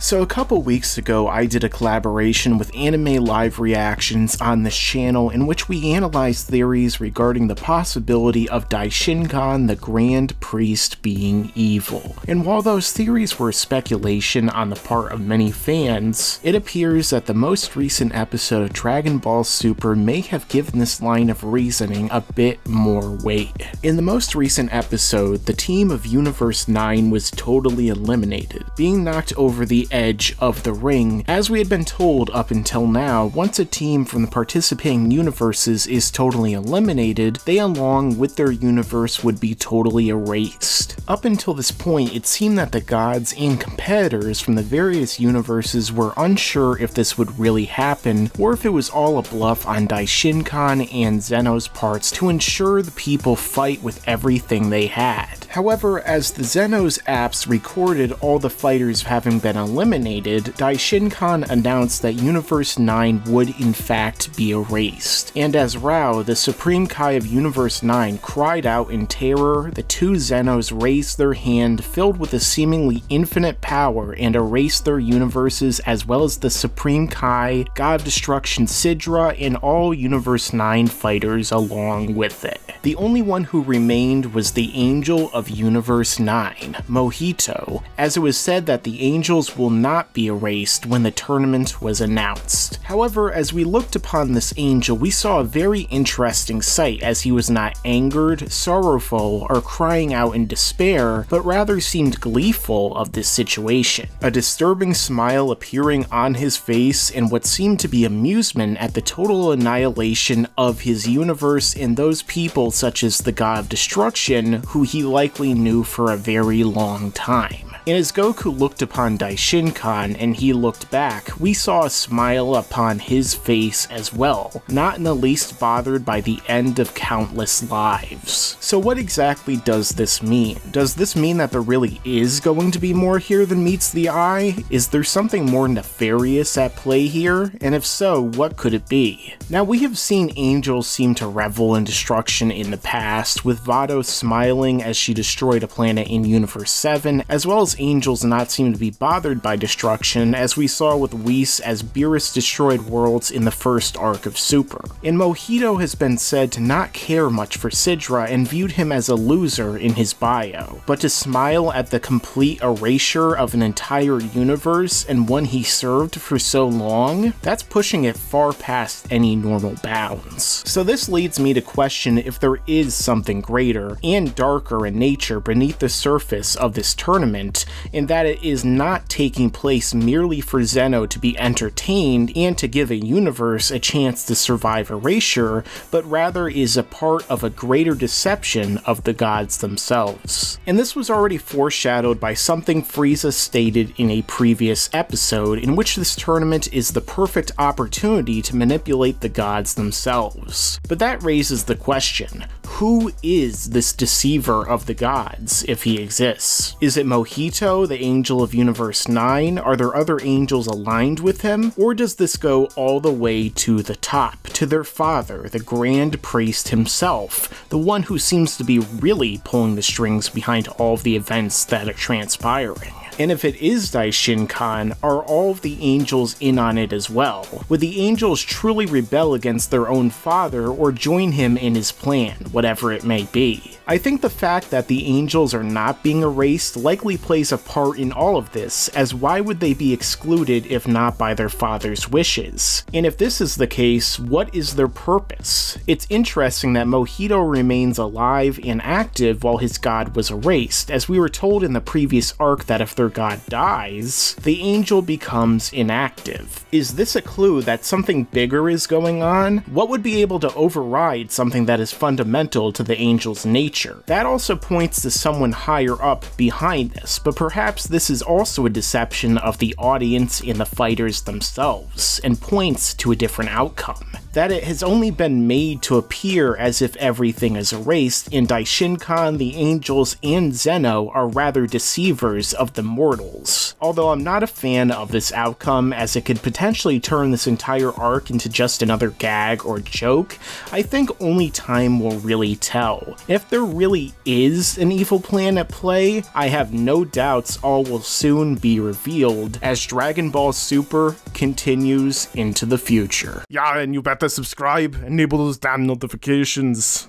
So a couple weeks ago, I did a collaboration with Anime Live Reactions on this channel in which we analyzed theories regarding the possibility of Daishinkan, the Grand Priest, being evil. And while those theories were speculation on the part of many fans, it appears that the most recent episode of Dragon Ball Super may have given this line of reasoning a bit more weight. In the most recent episode, the team of Universe 9 was totally eliminated, being knocked over the edge of the ring. As we had been told up until now, once a team from the participating universes is totally eliminated, they along with their universe would be totally erased. Up until this point, it seemed that the gods and competitors from the various universes were unsure if this would really happen, or if it was all a bluff on Daishinkan and Zeno's parts to ensure the people fight with everything they had. However, as the Zeno's apps recorded all the fighters having been eliminated, Daishinkan announced that Universe 9 would in fact be erased. And as Rao, the Supreme Kai of Universe 9, cried out in terror, the two Zenos raised their hand filled with a seemingly infinite power and erased their universes, as well as the Supreme Kai, God of Destruction Sidra, and all Universe 9 fighters along with it. The only one who remained was the Angel of Universe 9, Mojito, as it was said that the angels will not be erased when the tournament was announced. However, as we looked upon this angel, we saw a very interesting sight, as he was not angered, sorrowful, or crying out in despair, but rather seemed gleeful of this situation. A disturbing smile appearing on his face and what seemed to be amusement at the total annihilation of his universe and those people such as the God of Destruction, who he likely knew for a very long time. And as Goku looked upon Daishinkan and he looked back, we saw a smile upon his face as well, not in the least bothered by the end of countless lives. So what exactly does this mean? Does this mean that there really is going to be more here than meets the eye? Is there something more nefarious at play here? And if so, what could it be? Now, we have seen angels seem to revel in destruction in the past, with Vado smiling as she destroyed a planet in Universe 7, as well as angels not seem to be bothered by destruction, as we saw with Whis as Beerus destroyed worlds in the first arc of Super. And Mojito has been said to not care much for Sidra and viewed him as a loser in his bio, but to smile at the complete erasure of an entire universe and one he served for so long, that's pushing it far past any normal bounds. So this leads me to question if there is something greater and darker in nature beneath the surface of this tournament, in that it is not taking place merely for Zeno to be entertained and to give a universe a chance to survive erasure, but rather is a part of a greater deception of the gods themselves. And this was already foreshadowed by something Frieza stated in a previous episode, in which this tournament is the perfect opportunity to manipulate the gods themselves. But that raises the question, who is this deceiver of the gods, if he exists? Is it Mojito, the Angel of Universe 9? Are there other angels aligned with him? Or does this go all the way to the top, to their father, the Grand Priest himself, the one who seems to be really pulling the strings behind all of the events that are transpiring? And if it is Daishinkan, are all of the angels in on it as well? Would the angels truly rebel against their own father or join him in his plan, whatever it may be? I think the fact that the angels are not being erased likely plays a part in all of this, as why would they be excluded if not by their father's wishes? And if this is the case, what is their purpose? It's interesting that Mojito remains alive and active while his god was erased, as we were told in the previous arc that if their god dies, the angel becomes inactive. Is this a clue that something bigger is going on? What would be able to override something that is fundamental to the angel's nature? That also points to someone higher up behind this, but perhaps this is also a deception of the audience and the fighters themselves, and points to a different outcome. that it has only been made to appear as if everything is erased, and Daishinkan, the angels, and Zeno are rather deceivers of the mortals. Although I'm not a fan of this outcome, as it could potentially turn this entire arc into just another gag or joke, I think only time will really tell. If there really is an evil plan at play, I have no doubts all will soon be revealed as Dragon Ball Super continues into the future. Yeah, and you better subscribe, enable those damn notifications.